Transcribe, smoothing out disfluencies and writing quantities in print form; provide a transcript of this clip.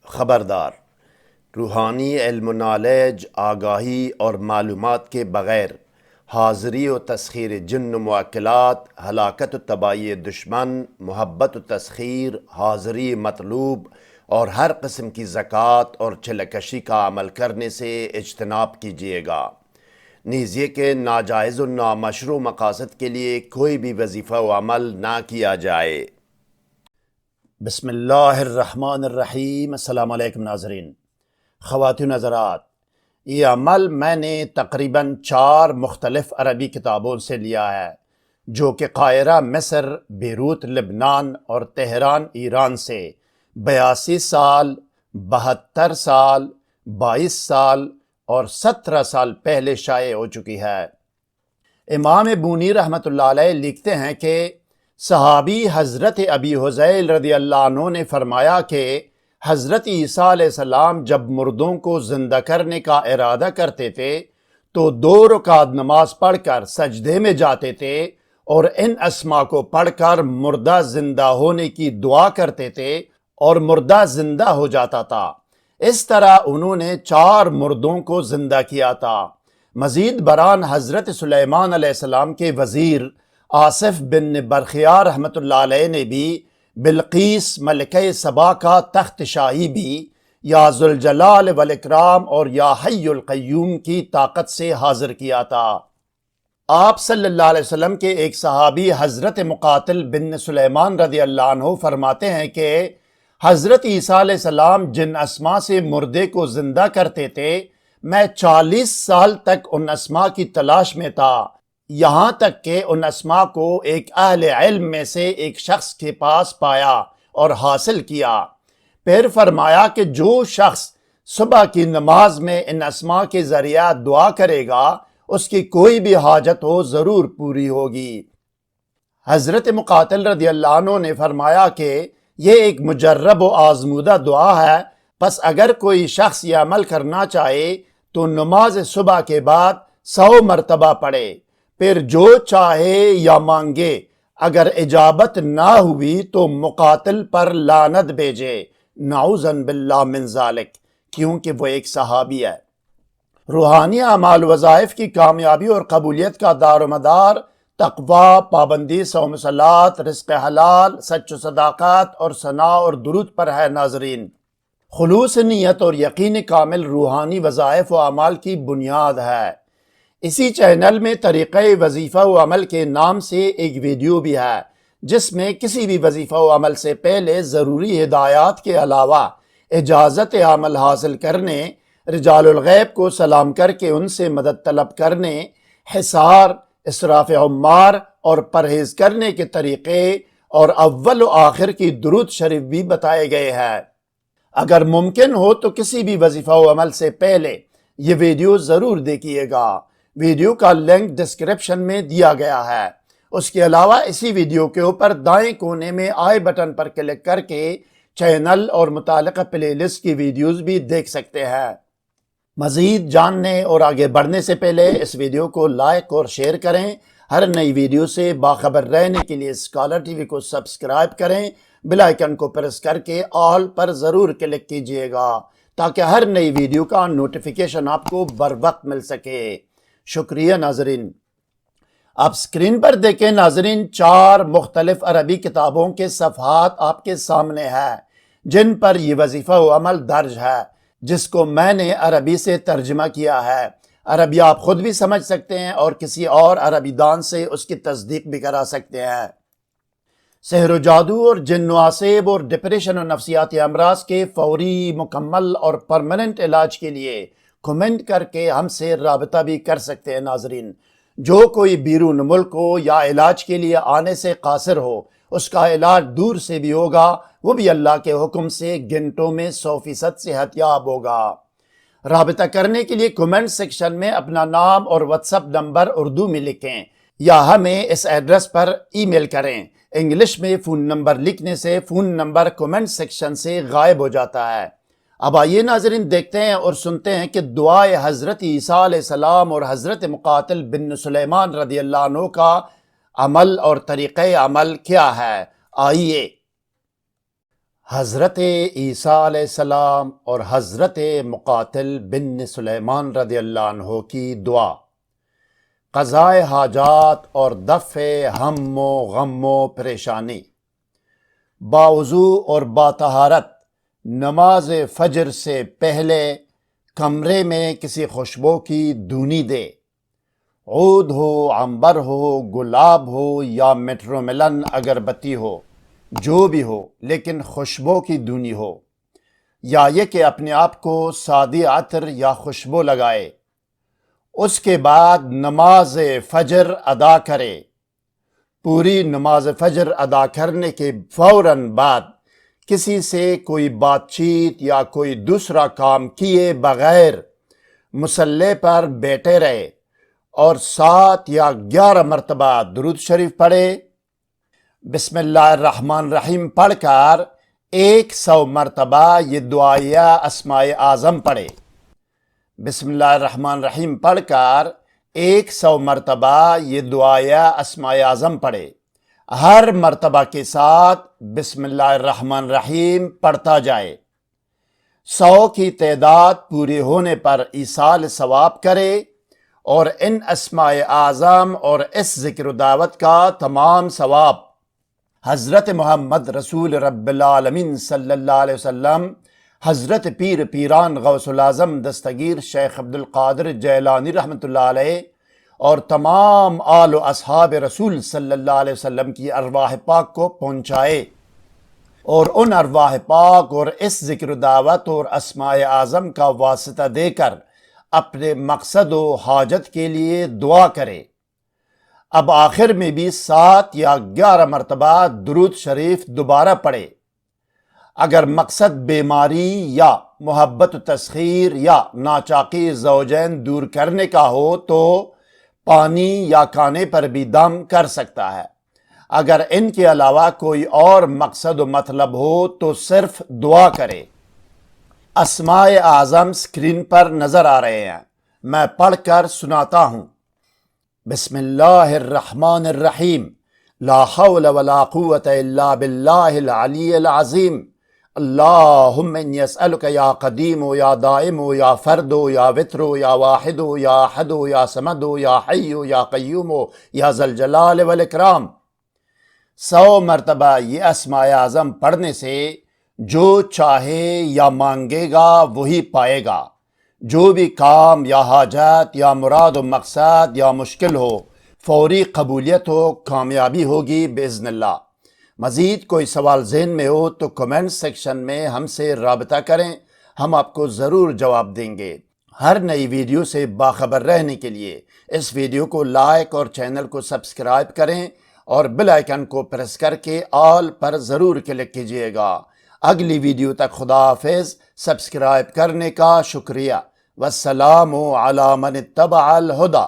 خبردار، روحانی علم و نالج، آگاہی اور معلومات کے بغیر حاضری و تسخیر جن و موکلات، ہلاکت و تباہی دشمن، محبت و تسخیر، حاضری مطلوب اور ہر قسم کی زکوٰۃ اور چلکشی کا عمل کرنے سے اجتناب کیجیے گا، نیز یہ کہ ناجائز و نامشروع مقاصد کے لیے کوئی بھی وظیفہ و عمل نہ کیا جائے۔ بسم اللہ الرحمن الرحیم۔ السلام علیکم ناظرین، خواتین حضرات، یہ عمل میں نے تقریباً 4 مختلف عربی کتابوں سے لیا ہے، جو کہ قاہرہ مصر، بیروت لبنان اور تہران ایران سے 82 سال، 72 سال، 22 سال اور 17 سال پہلے شائع ہو چکی ہے۔ امام بونی رحمۃ اللہ علیہ لکھتے ہیں کہ صحابی حضرت ابی حذیل رضی اللہ عنہ نے فرمایا کہ حضرت عیسیٰ علیہ السلام جب مردوں کو زندہ کرنے کا ارادہ کرتے تھے تو 2 رکعت نماز پڑھ کر سجدے میں جاتے تھے اور ان اسماء کو پڑھ کر مردہ زندہ ہونے کی دعا کرتے تھے اور مردہ زندہ ہو جاتا تھا۔ اس طرح انہوں نے 4 مردوں کو زندہ کیا تھا۔ مزید برآں حضرت سلیمان علیہ السلام کے وزیر آصف بن برخیار رحمۃ اللہ علیہ نے بھی بلقیس ملکہ سبا کا تخت شاہی بھی یا ذوالجلال والاکرام اور یا حی القیوم کی طاقت سے حاضر کیا تھا۔ آپ صلی اللہ علیہ وسلم کے ایک صحابی حضرت مقاتل بن سلیمان رضی اللہ عنہ فرماتے ہیں کہ حضرت عیسیٰ علیہ السلام جن اسماء سے مردے کو زندہ کرتے تھے، میں 40 سال تک ان اسماء کی تلاش میں تھا، یہاں تک کہ ان اسماء کو ایک اہل علم میں سے ایک شخص کے پاس پایا اور حاصل کیا۔ پھر فرمایا کہ جو شخص صبح کی نماز میں ان اسماء کے ذریعہ دعا کرے گا، اس کی کوئی بھی حاجت ہو ضرور پوری ہوگی۔ حضرت مقاتل رضی اللہ عنہ نے فرمایا کہ یہ ایک مجرب و آزمودہ دعا ہے، پس اگر کوئی شخص یہ عمل کرنا چاہے تو نماز صبح کے بعد 100 مرتبہ پڑھے، پھر جو چاہے یا مانگے، اگر اجابت نہ ہوئی تو مقاتل پر لعنت بھیجے، نعوذ باللہ من ذالک، کیونکہ وہ ایک صحابی ہے۔ روحانی اعمال وظائف کی کامیابی اور قبولیت کا دار و مدار تقوی، پابندی صوم صلات، رزق حلال، سچ و صداقت اور ثناء اور درود پر ہے۔ ناظرین، خلوص نیت اور یقین کامل روحانی وظائف و اعمال کی بنیاد ہے۔ اسی چینل میں طریقہ وظیفہ و عمل کے نام سے ایک ویڈیو بھی ہے، جس میں کسی بھی وظیفہ و عمل سے پہلے ضروری ہدایات کے علاوہ اجازت عمل حاصل کرنے، رجال الغیب کو سلام کر کے ان سے مدد طلب کرنے، حصار، اسراف عمار اور پرہیز کرنے کے طریقے اور اول و آخر کی درود شریف بھی بتائے گئے ہیں۔ اگر ممکن ہو تو کسی بھی وظیفہ و عمل سے پہلے یہ ویڈیو ضرور دیکھیے گا۔ ویڈیو کا لنک ڈسکرپشن میں دیا گیا ہے۔ اس کے علاوہ اسی ویڈیو کے اوپر دائیں کونے میں آئی بٹن پر کلک کر کے چینل اور متعلقہ پلے لسٹ کی ویڈیوز بھی دیکھ سکتے ہیں۔ مزید جاننے اور آگے بڑھنے سے پہلے اس ویڈیو کو لائک اور شیئر کریں۔ ہر نئی ویڈیو سے باخبر رہنے کے لیے اسکالر ٹی وی کو سبسکرائب کریں، بیل آئیکن کو پریس کر کے آل پر ضرور کلک کیجیے گا تاکہ ہر نئی ویڈیو کا نوٹیفیکیشن آپ کو بر وقت مل سکے۔ شکریہ ناظرین۔ آپ سکرین پر دیکھیں ناظرین، 4 مختلف عربی کتابوں کے صفحات آپ کے سامنے ہیں، جن پر یہ وظیفہ و عمل درج ہے، جس کو میں نے عربی سے ترجمہ کیا ہے۔ عربی آپ خود بھی سمجھ سکتے ہیں اور کسی اور عربی دان سے اس کی تصدیق بھی کرا سکتے ہیں۔ سحر و جادو اور جن و عصیب اور ڈپریشن و نفسیاتی امراض کے فوری، مکمل اور پرماننٹ علاج کے لیے کمنٹ کر کے ہم سے رابطہ بھی کر سکتے ہیں۔ ناظرین، جو کوئی بیرون ملک ہو یا علاج کے لیے آنے سے قاصر ہو، اس کا علاج دور سے بھی ہوگا، وہ بھی اللہ کے حکم سے گھنٹوں میں 100% صحت یاب ہوگا۔ رابطہ کرنے کے لیے کمنٹ سیکشن میں اپنا نام اور واٹس ایپ نمبر اردو میں لکھیں یا ہمیں اس ایڈریس پر ای میل کریں۔ انگلش میں فون نمبر لکھنے سے فون نمبر کمنٹ سیکشن سے غائب ہو جاتا ہے۔ اب آئیے ناظرین دیکھتے ہیں اور سنتے ہیں کہ دعائے حضرت عیسیٰ علیہ السلام اور حضرت مقاتل بن سلیمان رضی اللہ عنہ کا عمل اور طریقہ عمل کیا ہے۔ آئیے حضرت عیسیٰ علیہ السلام اور حضرت مقاتل بن سلیمان رضی اللہ عنہ کی دعا، قضائے حاجات اور دفع ہم و غم و پریشانی۔ باوضو اور باطہارت نماز فجر سے پہلے کمرے میں کسی خوشبو کی دونی دے، عود ہو، عنبر ہو، گلاب ہو یا میٹرو ملن اگربتی ہو، جو بھی ہو لیکن خوشبو کی دونی ہو، یا یہ کہ اپنے آپ کو سادی عطر یا خوشبو لگائے۔ اس کے بعد نماز فجر ادا کرے۔ پوری نماز فجر ادا کرنے کے فوراً بعد کسی سے کوئی بات چیت یا کوئی دوسرا کام کیے بغیر مصلی پر بیٹھے رہے اور 7 یا 11 مرتبہ درود شریف پڑھے۔ بسم اللہ الرحمن الرحیم پڑھ کر 100 مرتبہ یہ دعائیہ اسماء اعظم پڑھے۔ بسم اللہ الرحمن الرحیم پڑھ کر 100 مرتبہ یہ دعائیہ اسماء اعظم پڑھے۔ ہر مرتبہ کے ساتھ بسم اللہ الرحمن الرحیم پڑھتا جائے۔ 100 کی تعداد پوری ہونے پر ایصال ثواب کرے اور ان اسماء اعظم اور اس ذکر و دعوت کا تمام ثواب حضرت محمد رسول رب العالمین صلی اللہ علیہ وسلم، حضرت پیر پیران غوث العظم دستگیر شیخ عبدالقادر جیلانی رحمۃ اللہ علیہ اور تمام آل و اصحاب رسول صلی اللہ علیہ وسلم کی ارواح پاک کو پہنچائے، اور ان ارواح پاک اور اس ذکر و دعوت اور اسماء اعظم کا واسطہ دے کر اپنے مقصد و حاجت کے لیے دعا کرے۔ اب آخر میں بھی 7 یا 11 مرتبہ درود شریف دوبارہ پڑھے۔ اگر مقصد بیماری یا محبت و تسخیر یا ناچاقی زوجین دور کرنے کا ہو تو پانی یا کھانے پر بھی دم کر سکتا ہے۔ اگر ان کے علاوہ کوئی اور مقصد و مطلب ہو تو صرف دعا کرے۔ اسماء اعظم اسکرین پر نظر آ رہے ہیں، میں پڑھ کر سناتا ہوں۔ بسم اللہ الرحمن الرحیم، لا حول ولا قوة الا باللہ العلی العظیم، اللہم انی اسألک یا قدیم یا دائم یا فرد یا وتر یا واحد یا احد یا صمد یا حی یا قیوم یا ذا الجلال والاکرام۔ 100 مرتبہ یہ اسماء اعظم پڑھنے سے جو چاہے یا مانگے گا وہی پائے گا۔ جو بھی کام یا حاجت یا مراد و مقصد یا مشکل ہو، فوری قبولیت ہو، کامیابی ہوگی باذن اللہ۔ مزید کوئی سوال ذہن میں ہو تو کمنٹ سیکشن میں ہم سے رابطہ کریں، ہم آپ کو ضرور جواب دیں گے۔ ہر نئی ویڈیو سے باخبر رہنے کے لیے اس ویڈیو کو لائک اور چینل کو سبسکرائب کریں اور بیل آئیکن کو پریس کر کے آل پر ضرور کلک کیجئے گا۔ اگلی ویڈیو تک خدا حافظ، سبسکرائب کرنے کا شکریہ۔ والسلام علی من اتبع الہدی۔